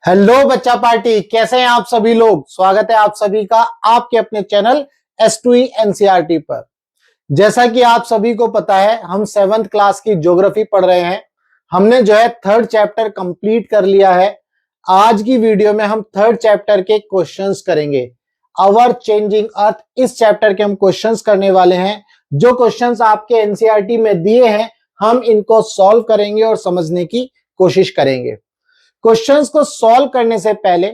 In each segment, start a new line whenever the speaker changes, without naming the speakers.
Hello बच्चा party, कैसे हैं आप सभी लोग। स्वागत है आप सभी का आपके अपने चैनल S2E NCERT पर। जैसा कि आप सभी को पता है, हम 7th क्लास की ज्योग्राफी पढ़ रहे हैं। हमने जो है 3rd चैप्टर कंप्लीट कर लिया है। आज की वीडियो में हम 3rd चैप्टर के क्वेश्चंस करेंगे। आवर चेंजिंग अर्थ, इस चैप्टर के हम क्वेश्चंस करने वाले हैं। जो क्वेश्चंस आपके एनसीईआरटी में दिए हैं, हम इनको सॉल्व करेंगे और समझने की कोशिश करेंगे। क्वेश्चंस को सॉल्व करने से पहले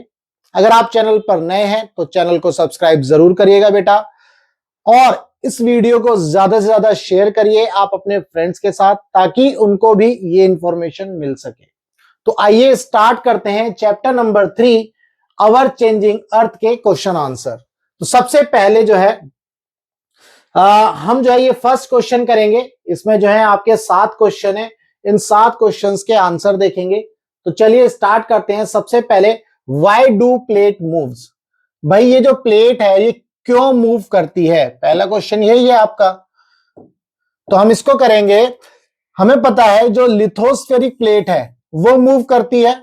अगर आप चैनल पर नए हैं तो चैनल को सब्सक्राइब जरूर करिएगा बेटा, और इस वीडियो को ज्यादा से ज्यादा शेयर करिए आप अपने फ्रेंड्स के साथ, ताकि उनको भी ये इंफॉर्मेशन मिल सके। तो आइए स्टार्ट करते हैं chapter number 3 our changing earth के क्वेश्चन आंसर। तो सबसे पहले जो है हम जो है ये फर्स्ट क्वेश्चन करेंगे। इसमें जो है आपके 7 क्वेश्चन है, इन 7 क्वेश्चंस के आंसर देखेंगे। तो चलिए स्टार्ट करते हैं। सबसे पहले, व्हाई डू प्लेट मूव्स। भाई ये जो प्लेट है ये क्यों मूव करती है, पहला क्वेश्चन यही है आपका। तो हम इसको करेंगे। हमें पता है जो लिथोस्फेरिक प्लेट है वो मूव करती है।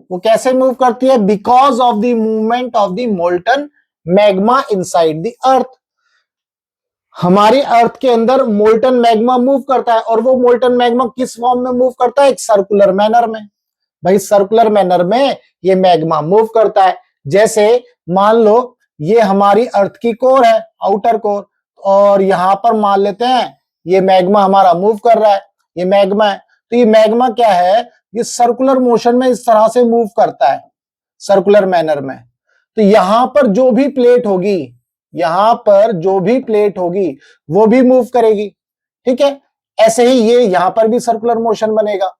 वो कैसे मूव करती है? Because of the movement of the molten magma inside the अर्थ। हमारी अर्थ के अंदर मोल्टन मैग्मा मूव करता है, और वो मोल्टन मैग्मा किस फॉर्म में मूव करता है? एक सर्कुलर मैनर में। भाई सर्कुलर मैनर में ये मैग्मा मूव करता है। जैसे मान लो ये हमारी अर्थ की कोर है, आउटर कोर, और यहां पर मान लेते हैं ये मैग्मा हमारा मूव कर रहा है, ये मैग्मा है। तो ये मैग्मा क्या है? ये सर्कुलर मोशन में इस तरह से मूव करता है, सर्कुलर मैनर में। तो यहां पर जो भी प्लेट होगी, यहां पर जो भी प्लेट होगी वो भी मूव करेगी। ठीक है, ऐसे ही ये यहां पर भी सर्कुलर मोशन बनेगा,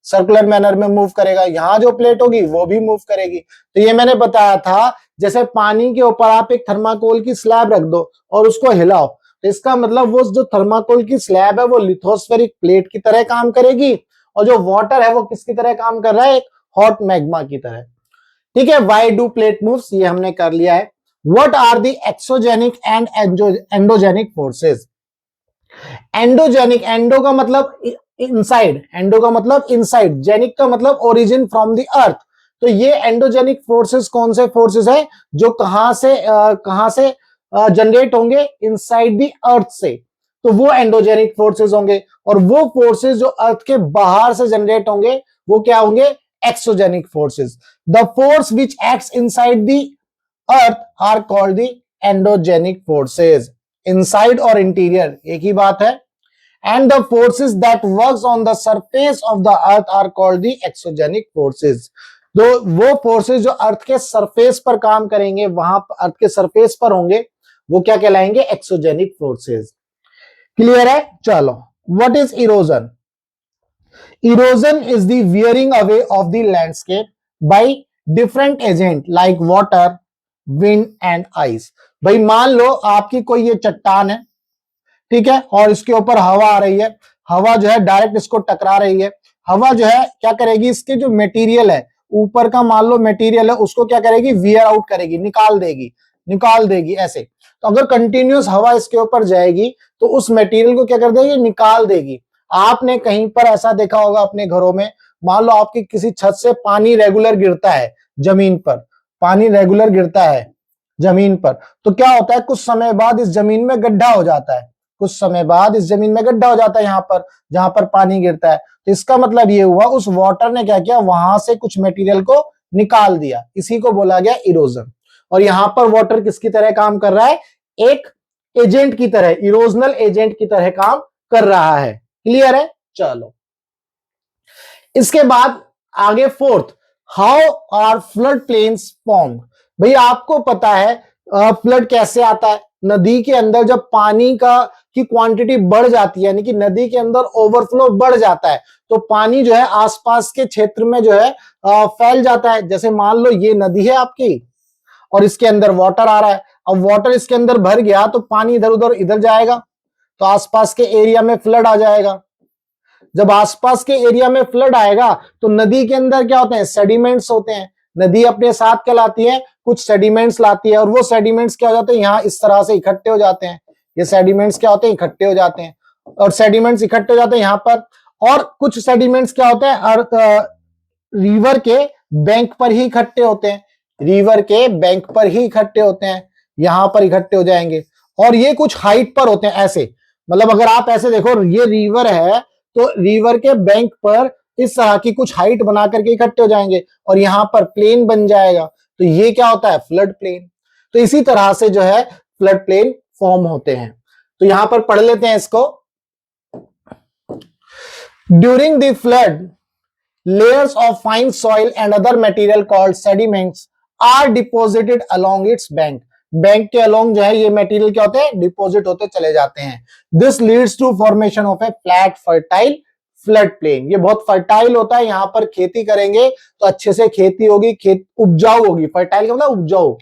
सर्कुलर मैनर में मूव करेगा। यहां जो प्लेट होगी वो भी मूव करेगी। तो ये मैंने बताया था, जैसे पानी के ऊपर आप एक थर्माकोल की स्लैब रख दो और उसको हिलाओ, तो इसका मतलब वो जो थर्माकोल की स्लैब है वो लिथोस्फेरिक प्लेट की तरह काम करेगी, और जो वाटर है वो किसकी तरह काम कर रहा है? एक हॉट मैग्मा की तरह। ठीक है, व्हाई डू प्लेट मूव्स ये हमने कर लिया है। What are the exogenic and endogenic forces. Endogenic, endo का मतलब इनसाइड, एंडो का मतलब इनसाइड, जेनिक का मतलब ओरिजिन फ्रॉम द अर्थ। तो ये एंडोजेनिक फोर्सेस कौन से फोर्सेस है? जो कहां से जनरेट होंगे? इनसाइड द अर्थ से। तो वो एंडोजेनिक फोर्सेस होंगे। और वो फोर्सेस जो अर्थ के बाहर से जनरेट होंगे वो क्या होंगे? Exogenic forces. The force which acts inside the earth are called the endogenic forces. Inside और इंटीरियर एक ही बात है। And the forces that works on the surface of the earth are called the exogenic forces. तो वो forces जो अर्थ के surface पर काम करेंगे, वहां अर्थ के सरफेस पर होंगे, वो क्या कहलाएंगे? Exogenic forces. क्लियर है? चलो, what is erosion? Erosion is the wearing away of the landscape by different agent like water, wind and ice. भाई मान लो आपकी कोई ये चट्टान है, ठीक है, और इसके ऊपर हवा आ रही है। हवा जो है डायरेक्ट इसको टकरा रही है। हवा जो है क्या करेगी? इसके जो मटेरियल है, ऊपर का मान लो मटेरियल है, उसको क्या करेगी? वियर आउट करेगी, निकाल देगी ऐसे। तो अगर कंटिन्यूअस हवा इसके ऊपर जाएगी तो उस मटेरियल को क्या कर देगी? निकाल देगी। आपने कहीं पर ऐसा देखा होगा अपने घरों में, मान लो आपकी किसी छत से पानी रेगुलर गिरता है जमीन पर, पानी रेगुलर गिरता है जमीन पर, तो क्या होता है? कुछ समय बाद इस जमीन में गड्ढा हो जाता है, कुछ समय बाद इस जमीन में गड्ढा हो जाता है यहां पर जहां पर पानी गिरता है। तो इसका मतलब ये हुआ उस वाटर ने क्या किया? वहां से कुछ मटेरियल को निकाल दिया। इसी को बोला गया इरोजन। और यहां पर वाटर किसकी तरह काम कर रहा है? एक एजेंट की तरह, इरोजनल एजेंट की तरह काम कर रहा है। क्लियर है? चलो, इसके बाद आगे fourth, how are flood plains formed. भाई आपको पता है फ्लड कैसे आता है? नदी के अंदर जब पानी की क्वांटिटी बढ़ जाती है, यानी कि नदी के अंदर ओवरफ्लो बढ़ जाता है, तो पानी जो है आसपास के क्षेत्र में जो है फैल जाता है। जैसे मान लो ये नदी है आपकी और इसके अंदर वाटर आ रहा है। अब वाटर इसके अंदर भर गया तो पानी इधर उधर इधर जाएगा, तो आसपास के एरिया में फ्लड आ जाएगा। जब आसपास के एरिया में फ्लड आएगा तो नदी के अंदर क्या होते हैं? सेडिमेंट्स होते हैं। नदी अपने साथ क्या लाती है? कुछ सेडिमेंट्स लाती है, और वो सेडिमेंट्स क्या हो जाते हैं? यहाँ इस तरह से इकट्ठे हो जाते हैं। ये सेडिमेंट्स क्या होते हैं? इकट्ठे हो जाते हैं, और सेडिमेंट्स इकट्ठे हो जाते हैं यहाँ पर। और कुछ सेडिमेंट्स क्या होते हैं? अर्थ रिवर के बैंक पर ही इकट्ठे होते हैं, रिवर के बैंक पर ही इकट्ठे होते हैं, यहां पर इकट्ठे हो जाएंगे। और ये कुछ हाइट पर होते हैं ऐसे, मतलब अगर आप ऐसे देखो ये रिवर है तो रिवर के बैंक पर इस तरह की कुछ हाइट बना करके इकट्ठे हो जाएंगे और यहां पर प्लेन बन जाएगा, तो ये क्या होता है, फ्लड प्लेन। तो इसी तरह से जो है फ्लड प्लेन फॉर्म होते हैं। तो यहां पर पढ़ लेते हैं इसको। During the flood layers of fine soil and other material called sediments are deposited along its bank। Bank के अलोंग जो है ये मटेरियल क्या होते हैं, डिपोजिट होते चले जाते हैं। This leads to formation of a flat fertile flood plain. ये बहुत फर्टाइल होता है, यहां पर खेती करेंगे तो अच्छे से खेती होगी, खेत उपजाऊ होगी। फर्टाइल का मतलब उपजाऊ।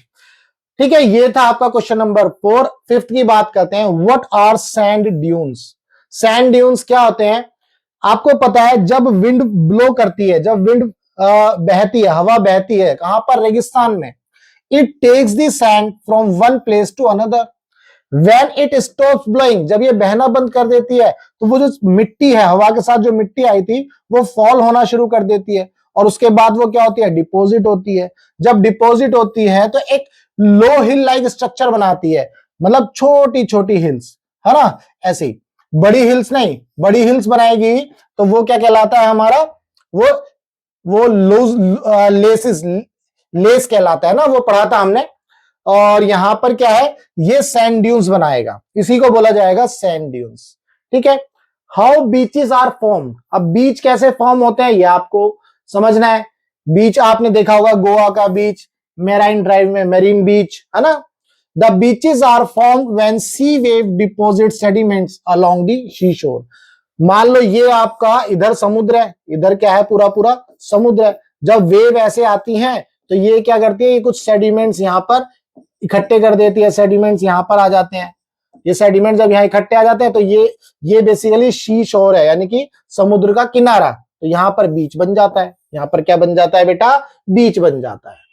ठीक है, ये था आपका क्वेश्चन नंबर 4। फिफ्थ की बात करते हैं, what are sand dunes. Sand dunes क्या होते हैं, आपको पता है जब विंड ब्लो करती है, जब विंड बहती है, हवा बहती है, कहां पर, रेगिस्तान में, it takes the sand from one place to another. When it stops blowing, जब ये बहना बंद कर देती है तो वो जो मिट्टी है, हवा के साथ जो मिट्टी आई थी वो फॉल होना शुरू कर देती है और उसके बाद वो क्या होती है, डिपॉजिट होती है। जब डिपॉजिट होती है तो एक लो हिल लाइक स्ट्रक्चर बनाती है, मतलब छोटी छोटी हिल्स, है ना, ऐसी बड़ी हिल्स नहीं, बड़ी हिल्स बनाएगी तो वो क्या कहलाता है हमारा, वो लेसिस, लेस कहलाता है ना, वो पढ़ा था हमने। और यहां पर क्या है, ये सैंड ड्यून्स बनाएगा, इसी को बोला जाएगा सैंड ड्यून्स। ठीक है, हाउ बीचेस आर फॉर्म। अब बीच कैसे फॉर्म होते हैं ये आपको समझना है। बीच आपने देखा होगा, गोवा का बीच, मेराइन ड्राइव में मेरीन बीच, है ना। The beaches are formed when sea wave deposits sediments along the seashore। मान लो ये आपका इधर समुद्र है, इधर क्या है, पूरा पूरा समुद्र है। जब वेव ऐसे आती हैं तो ये क्या करती है, ये कुछ सेडिमेंट्स यहां पर इकट्ठे कर देती है, सेडिमेंट्स यहां पर आ जाते हैं। ये सेडिमेंट जब यहाँ इकट्ठे आ जाते हैं तो ये बेसिकली सी शोर है, यानी कि समुद्र का किनारा। तो यहां पर बीच बन जाता है, यहां पर क्या बन जाता है बेटा, बीच बन जाता है।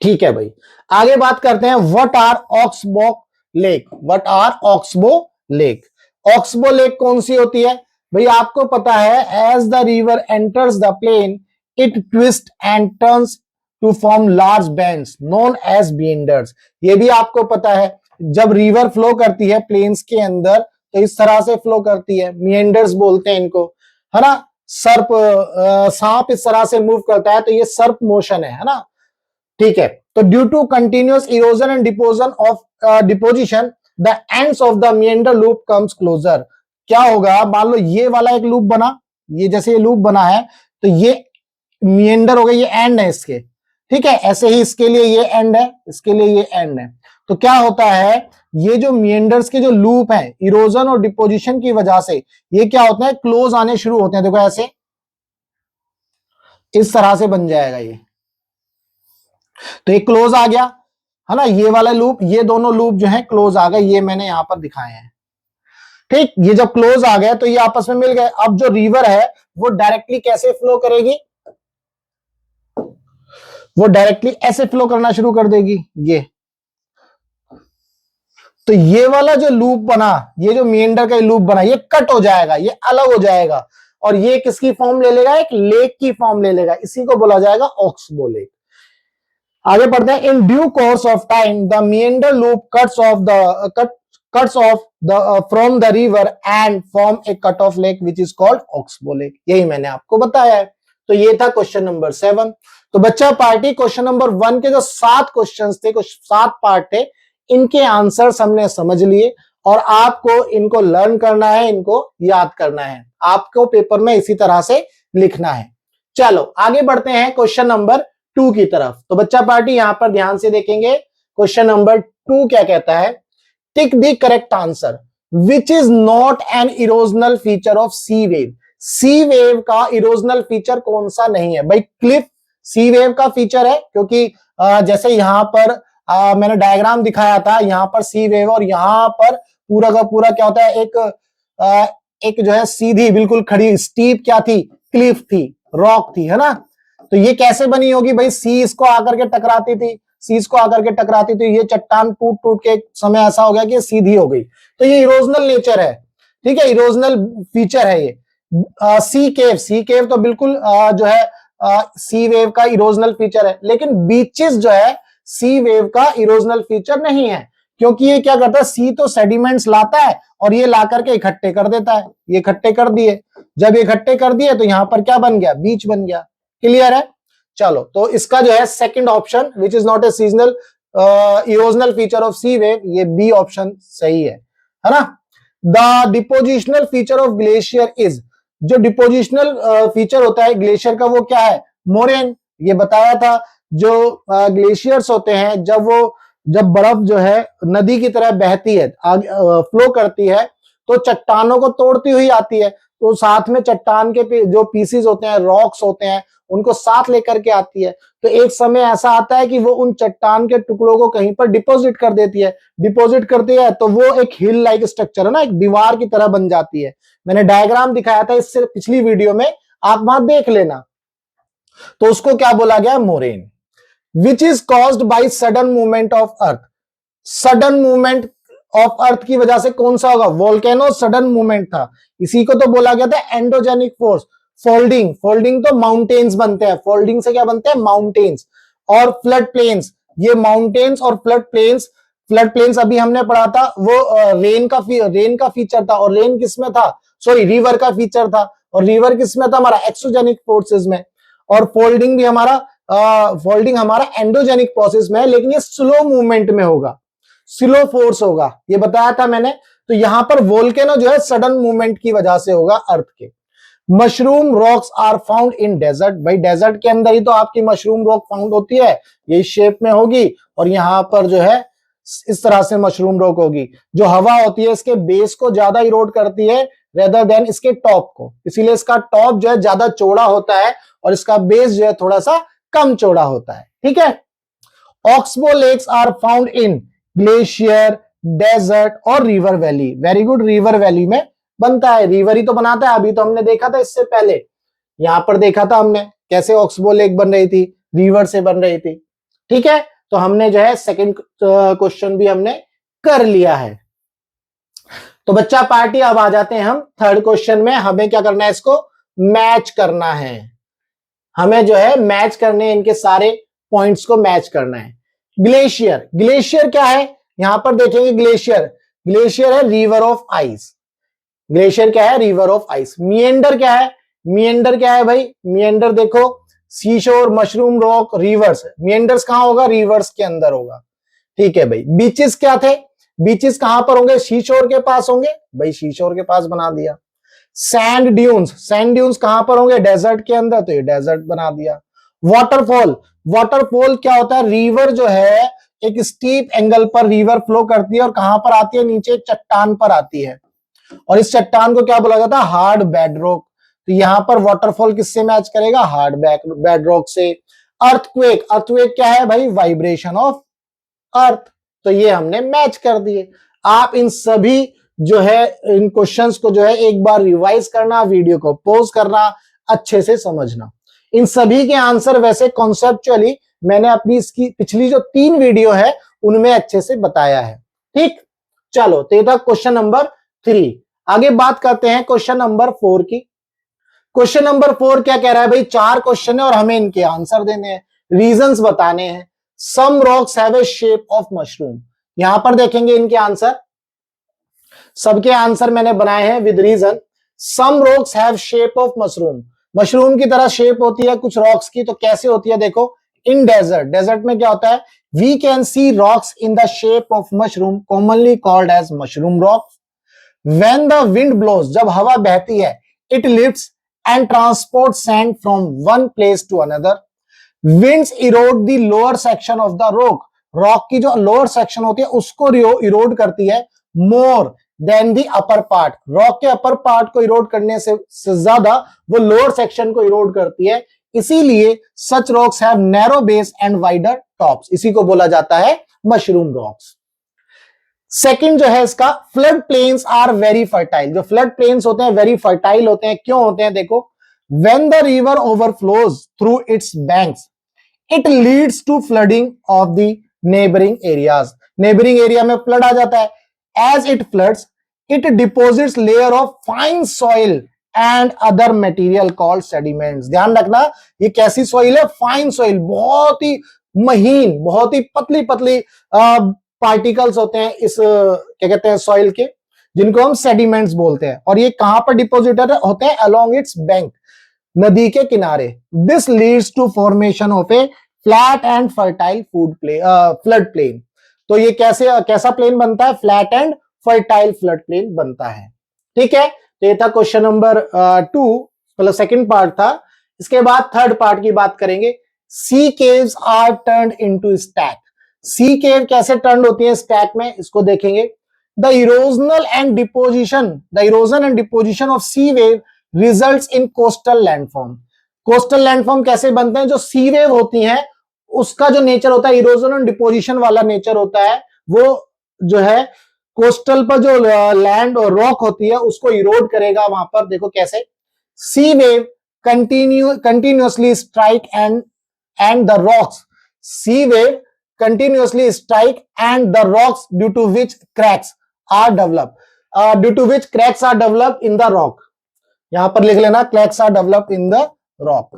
ठीक है भाई, आगे बात करते हैं, what are oxbow lake. What are oxbow lake. Oxbow lake कौन सी होती है भाई, आपको पता है, as the river enters the plain it twist and turns to form large bends known as meanders. ये भी आपको पता है, जब रिवर फ्लो करती है प्लेन्स के अंदर तो इस तरह से फ्लो करती है, मियंडर्स बोलते हैं इनको, है ना। सर्प, सांप इस तरह से मूव करता है तो ये सर्प मोशन है ना। ठीक है, तो due to continuous erosion and deposition the ends of the meander loop comes closer. क्या होगा, मान लो ये वाला एक लूप बना, ये जैसे ये लूप बना है तो ये मियंडर हो गया, ये एंड है इसके। ठीक है, ऐसे ही इसके लिए ये एंड है, इसके लिए ये एंड है। तो क्या होता है, ये जो मियंडर्स के जो लूप है, इरोजन और डिपोजिशन की वजह से ये क्या होता है, क्लोज आने शुरू होते हैं। देखो ऐसे इस तरह से बन जाएगा ये, तो ये क्लोज आ गया, है ना। ये वाला लूप, ये दोनों लूप जो है क्लोज आ गए, ये मैंने यहां पर दिखाए हैं। ठीक, ये जब क्लोज आ गए तो ये आपस में मिल गए। अब जो रिवर है वो डायरेक्टली कैसे फ्लो करेगी, वो डायरेक्टली ऐसे फ्लो करना शुरू कर देगी ये। तो ये वाला जो लूप बना, ये जो मियंडर का लूप बना, ये कट हो जाएगा, ये अलग हो जाएगा और ये किसकी फॉर्म ले लेगा, एक लेक की फॉर्म ले लेगा। इसी को बोला जाएगा ऑक्सबो लेक। आगे बढ़ते हैं, in due course of time the meander loop cuts of from the river and form A cut off lake which is called oxbow lake. यही मैंने आपको बताया है। तो ये था क्वेश्चन नंबर 7। तो बच्चा पार्टी, क्वेश्चन नंबर 1 के जो 7 क्वेश्चंस थे, कुछ 7 पार्ट थे, इनके आंसर्स हमने समझ लिए और आपको इनको लर्न करना है, इनको याद करना है। आपको पेपर में इसी तरह से लिखना है। चलो आगे बढ़ते हैं क्वेश्चन नंबर 2 की तरफ। तो बच्चा पार्टी यहां पर ध्यान से देखेंगे, क्वेश्चन नंबर 2 क्या कहता है, tick the correct answer which is not an erosional feature of sea wave. Sea wave का इरोजनल फीचर कौन सा नहीं है भाई, क्लिफ सी वेव का फीचर है, क्योंकि जैसे यहां पर मैंने डायग्राम दिखाया था, यहां पर सी वेव और यहां पर पूरा का पूरा क्या होता है, एक जो है सीधी बिल्कुल खड़ी स्टीप क्या थी, क्लिफ थी, रॉक थी, है ना। तो ये कैसे बनी होगी भाई, सी इसको आकर के टकराती थी, सी इसको आकर के टकराती थी, ये चट्टान टूट टूट के समय ऐसा हो गया कि सीधी हो गई। तो ये इरोजनल नेचर है, ठीक है, इरोजनल फीचर है ये। सी केव तो बिल्कुल जो है सी वेव का इरोजनल फीचर है, लेकिन बीचेस जो है सी वेव का इरोजनल फीचर नहीं है, क्योंकि ये क्या करता है, सी तो सेडिमेंट्स लाता है और ये ला करके इकट्ठे कर देता है। ये इकट्ठे कर दिए, जब इकट्ठे कर दिए तो यहां पर क्या बन गया, बीच बन गया। क्लियर है? चलो, तो इसका जो है second option which is not a seasonal erosional feature of sea wave, ये बी ऑप्शन सही है ना। The depositional feature of glacier is, जो डिपोजिशनल फीचर होता है ग्लेशियर का वो क्या है, मोरेन। ये बताया था, जो ग्लेशियर्स होते हैं जब बर्फ जो है नदी की तरह बहती है, फ्लो करती है, तो चट्टानों को तोड़ती हुई आती है, तो साथ में चट्टान के जो पीसीज होते हैं, रॉक्स होते हैं, उनको साथ लेकर के आती है। तो एक समय ऐसा आता है कि वो उन चट्टान के टुकड़ों को कहीं पर डिपॉजिट कर देती है। डिपॉजिट करती है तो वो एक हिल लाइक स्ट्रक्चर है ना, एक दीवार की तरह बन जाती है। मैंने डायग्राम दिखाया था इससे पिछली वीडियो में, आप वहां देख लेना। तो उसको क्या बोला गया, moraine. Which is caused by sudden movement of earth. Sudden movement of earth की वजह से कौन सा होगा, वोल्केनो सडन मूवमेंट था। इसी को तो बोला गया था एंडोजेनिक फोर्स। फोल्डिंग, फोल्डिंग तो माउंटेन्स बनते हैं, फोल्डिंग से क्या बनते हैं, माउंटेन्स। और फ्लड प्लेन्स, ये माउंटेन्स और फ्लड प्लेन्स, फ्लड प्लेन्स अभी हमने पढ़ा था, वो रेन का फीचर था। और रेन किसमें था, सॉरी रिवर का फीचर था। और रिवर किसमें था, हमारा एक्सोजेनिक फोर्सेस में। और फोल्डिंग भी हमारा फोल्डिंग हमारा एंडोजेनिक प्रोसेस में है, लेकिन ये स्लो मूवमेंट में होगा, स्लो फोर्स होगा, ये बताया था मैंने। तो यहां पर वोल्केनो जो है सडन मूवमेंट की वजह से होगा अर्थ के। Mushroom rocks are found in desert. भाई डेजर्ट के अंदर ही तो आपकी मशरूम रॉक फाउंड होती है, ये शेप में होगी, और यहां पर जो है इस तरह से मशरूम रॉक होगी। जो हवा होती है इसके बेस को ज्यादा इरोड करती है रेदर देन इसके टॉप को, इसीलिए इसका टॉप जो है ज्यादा चौड़ा होता है और इसका बेस जो है थोड़ा सा कम चौड़ा होता है। ठीक है। Oxbow lakes are found in glacier, desert और river valley. Very good, river valley में बनता है, रिवर ही तो बनाता है। अभी तो हमने देखा था इससे पहले, यहां पर देखा था हमने कैसे ऑक्सबो लेक बन रही थी, रिवर से बन रही थी। ठीक है, तो हमने जो है सेकंड क्वेश्चन भी हमने कर लिया है। तो बच्चा पार्टी, अब आ जाते हैं हम थर्ड क्वेश्चन में। हमें क्या करना है, इसको मैच करना है। हमें जो है मैच करने, इनके सारे पॉइंट्स को मैच करना है। ग्लेशियर, ग्लेशियर क्या है, यहां पर देखेंगे ग्लेशियर, ग्लेशियर है रिवर ऑफ आइस। ग्लेशियर क्या है, रिवर ऑफ आइस। मिएंडर क्या है, मिएंडर क्या है भाई, मिएंडर देखो, सीशोर, मशरूम रॉक, रिवर्स। मिएंडर्स कहां होगा, रिवर्स के अंदर होगा। ठीक है भाई। बीचेस क्या थे, बीचेस कहां पर होंगे, सीशोर के पास होंगे, भाई सीशोर के पास बना दिया। सैंड ड्यून्स, सैंड ड्यून्स कहां पर होंगे, डेजर्ट के अंदर, तो ये डेजर्ट बना दिया। वाटरफॉल, वाटरफॉल क्या होता है, रिवर जो है एक स्टीप एंगल पर रिवर फ्लो करती है और कहां पर आती है, नीचे चट्टान पर आती है, और इस चट्टान को क्या बोला जाता है, हार्ड बेडरॉक। तो यहां पर वाटरफॉल किससे मैच करेगा, हार्ड बेडरॉक से। अर्थक्वेक, अर्थक्वेक क्या है भाई, वाइब्रेशन ऑफ अर्थ। तो ये हमने मैच कर दिए। आप इन सभी जो है इन क्वेश्चंस को जो है एक बार रिवाइज करना, वीडियो को पॉज करना, अच्छे से समझना। इन सभी के आंसर वैसे कॉन्सेप्चुअली मैंने अपनी इसकी पिछली जो 3 वीडियो है उनमें अच्छे से बताया है। ठीक, चलो, तो ये था क्वेश्चन नंबर 3। आगे बात करते हैं क्वेश्चन नंबर 4 की। क्वेश्चन नंबर 4 क्या कह रहा है भाई, 4 क्वेश्चन है और हमें इनके आंसर देने हैं, रीजंस बताने हैं। Some rocks have a shape of mushroom. यहां पर देखेंगे इनके आंसर, सबके आंसर मैंने बनाए हैं with reason. Some rocks have shape of mushroom, mushroom की तरह शेप होती है कुछ रॉक्स की, तो कैसे होती है देखो। इन डेजर्ट, डेजर्ट में क्या होता है, we can see rocks in the shape of mushroom commonly called as mushroom rocks. When the wind blows, जब हवा बहती है, it lifts and transport sand from one place to another. Winds erode the lower section of the rock, rock की जो lower section होती है उसको इरोड करती है मोर देन दी अपर पार्ट। रॉक के अपर पार्ट को इरोड करने से ज्यादा वो लोअर सेक्शन को इरोड करती है, इसीलिए such rocks have narrow base and wider tops. इसी को बोला जाता है मशरूम रॉक्स। सेकंड जो है इसका, flood plains are very fertile. जो फ्लड प्लेन्स होते हैं वेरी फर्टाइल होते हैं, क्यों होते हैं देखो। When the river overflows through its banks, it leads to flooding of the neighbouring areas. Neighbouring area में फ्लड आ जाता है। As it floods, it deposits layer of fine soil and other material called sediments. ध्यान रखना, ये कैसी soil है? Fine soil, बहुत ही महीन, बहुत ही पतली पतली पार्टिकल्स होते हैं इस क्या कहते हैं सॉइल के, जिनको हम सेडिमेंट्स बोलते हैं। और ये कहां पर डिपोजिटेड होते हैं? अलोंग इट्स बैंक, नदी के किनारे। This leads to formation of a flat and fertile flood plain. तो ये कैसा प्लेन बनता है? Flat and fertile flood plain बनता है। ठीक है, तो ये था क्वेश्चन नंबर 2, मतलब सेकंड पार्ट था। इसके बाद थर्ड पार्ट की बात करेंगे। Sea caves are turned into stack. Sea cave कैसे टर्न होती है स्टैक में, इसको देखेंगे। The erosion and deposition of sea wave results in coastal landform. Coastal landform कैसे बनते हैं? जो सी वेव होती हैं उसका जो नेचर होता है, इरोजन एंड डिपोजिशन वाला नेचर होता है, वो जो है कोस्टल पर जो लैंड और रॉक होती है उसको इरोड करेगा। वहां पर देखो कैसे, sea wave continuously strike and the rocks, sea wave continuously strike and the rocks due to which cracks are developed in the rock। यहां पर लिख लेना, cracks are developed in the rock।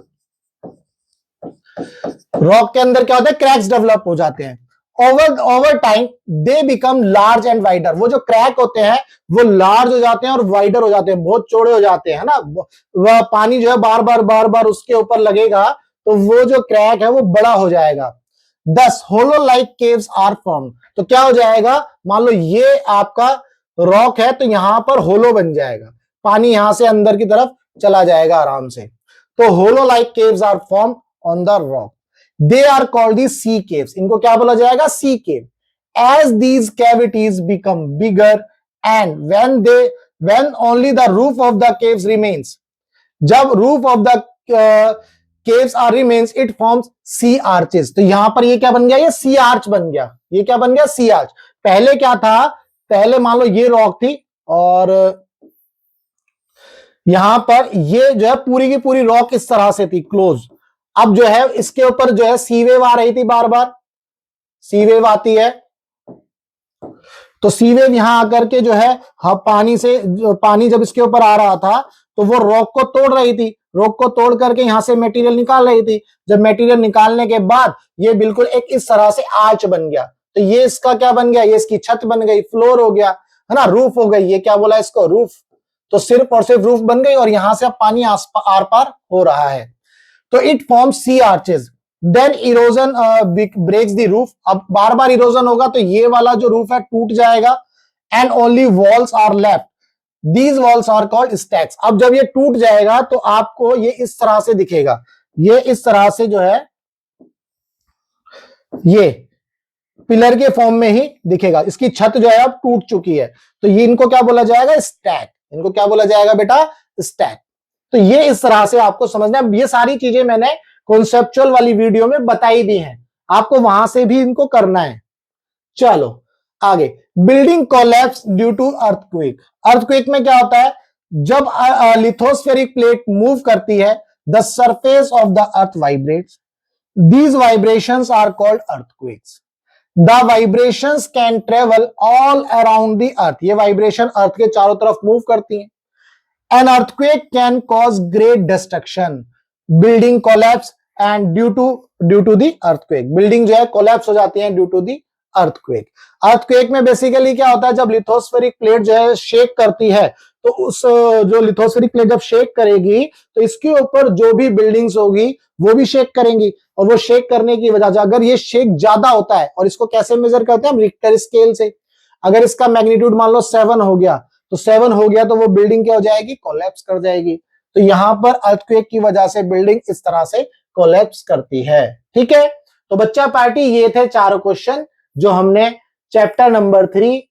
Rock के अंदर क्या होता है? क्रैक्स डेवलप हो जाते हैं। Over time they become large and wider. वो जो क्रैक होते हैं वो लार्ज हो जाते हैं और वाइडर हो जाते हैं, बहुत चौड़े हो जाते हैं, है ना। वह पानी जो है बार बार उसके ऊपर लगेगा तो वो जो क्रैक है वो बड़ा हो जाएगा। दस होलो लाइक केव्स आर फॉर्म। तो क्या हो जाएगा? मान लो ये आपका रॉक है तो यहां पर होलो बन जाएगा, पानी यहां से अंदर की तरफ चला जाएगा आराम से। तो hollow like caves are form on the rock. They are called the sea caves. इनको क्या बोला जाएगा? Sea cave. As these cavities become bigger and when only the roof of the caves remains. जब roof of the caves are remains it forms sea arches. तो यहां पर ये क्या बन गया? ये सी आर्च बन गया। ये क्या बन गया? सी आर्च। पहले क्या था? पहले मान लो ये रॉक थी और यहां पर ये जो है पूरी की पूरी रॉक इस तरह से थी क्लोज। अब जो है इसके ऊपर जो है सी वेव आ रही थी, बार बार सी वेव आती है। तो सी वेव यहां आकर के जो है पानी जब इसके ऊपर आ रहा था तो वो रॉक को तोड़ रही थी, रॉक को तोड़ करके यहां से मटेरियल निकाल रही थी। जब मटेरियल निकालने के बाद ये बिल्कुल एक इस तरह से आर्च बन गया। तो ये इसका क्या बन गया? ये इसकी छत बन गई, फ्लोर हो गया, है ना, रूफ हो गई। ये क्या बोला इसको? रूफ। तो सिर्फ और सिर्फ रूफ बन गई और यहां से अब पानी आर पार हो रहा है। तो it forms sea arches. Then erosion breaks the roof. अब बार बार इरोजन होगा तो ये वाला जो रूफ है टूट जाएगा and only walls are left. These walls are called stacks। अब जब ये टूट जाएगा तो आपको ये इस तरह से दिखेगा, ये इस तरह से जो है ये पिलर के फॉर्म में ही दिखेगा। इसकी छत जो है अब टूट चुकी है। तो ये इनको क्या बोला जाएगा? स्टैक। इनको क्या बोला जाएगा बेटा? स्टैक। तो ये इस तरह से आपको समझना है। ये सारी चीजें मैंने कॉन्सेप्चुअल वाली वीडियो में बताई दी हैं, आपको वहां से भी इनको करना है। चलो आगे, building collapse due to earthquake. Earthquake में क्या होता है? जब लिथोस्फेरिक प्लेट मूव करती है, the surface of the earth vibrates. These vibrations are called earthquakes. The vibrations can travel all around the earth. ये वाइब्रेशन अर्थ के चारों तरफ मूव करती है। An earthquake can cause great destruction. Building collapse and due to the earthquake. Building जो है collapse हो जाती है due to the earthquake. Earthquake में बेसिकली क्या होता है? जब लिथोस्फेरिक प्लेट जो है शेक करती है तो उस जो लिथोस्फेरिक प्लेट जब शेक करेगी तो इसके ऊपर जो भी बिल्डिंग्स होगी वो भी शेक करेंगी। और वो शेक करने की वजह से अगर ये शेक ज्यादा होता है, और इसको कैसे मेजर करते हैं हम? रिक्टर स्केल से। अगर इसका मैग्नीट्यूड मान लो 7 हो गया तो 7 हो गया तो वो बिल्डिंग क्या हो जाएगी? कोलैप्स कर जाएगी। तो यहां पर अर्थक्वेक की वजह से बिल्डिंग इस तरह से कोलैप्स करती है। ठीक है, तो बच्चा पार्टी ये थे 4 क्वेश्चन जो हमने चैप्टर नंबर 3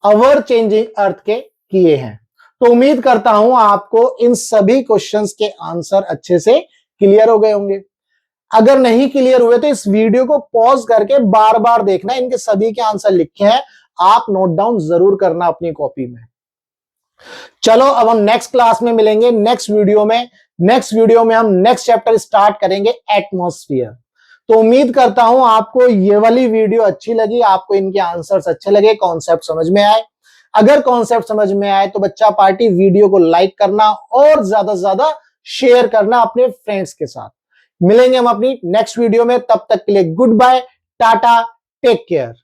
अवर चेंजिंग अर्थ के किए हैं। तो उम्मीद करता हूं आपको इन सभी क्वेश्चंस के आंसर अच्छे से क्लियर हो गए होंगे। अगर नहीं क्लियर हुए तो इस वीडियो को पॉज करके बार बार देखना, इनके सभी के आंसर लिखे हैं, आप नोट डाउन जरूर करना अपनी कॉपी में। चलो अब हम नेक्स्ट क्लास में मिलेंगे, नेक्स्ट वीडियो में हम नेक्स्ट चैप्टर स्टार्ट करेंगे, एटमॉस्फेयर। तो उम्मीद करता हूं आपको ये वाली वीडियो अच्छी लगी, आपको इनके आंसर्स अच्छे लगे, कॉन्सेप्ट समझ में आए। अगर कॉन्सेप्ट समझ में आए तो बच्चा पार्टी वीडियो को लाइक करना और ज्यादा से ज्यादा शेयर करना अपने फ्रेंड्स के साथ। मिलेंगे हम अपनी नेक्स्ट वीडियो में, तब तक के लिए good bye, tata, take care.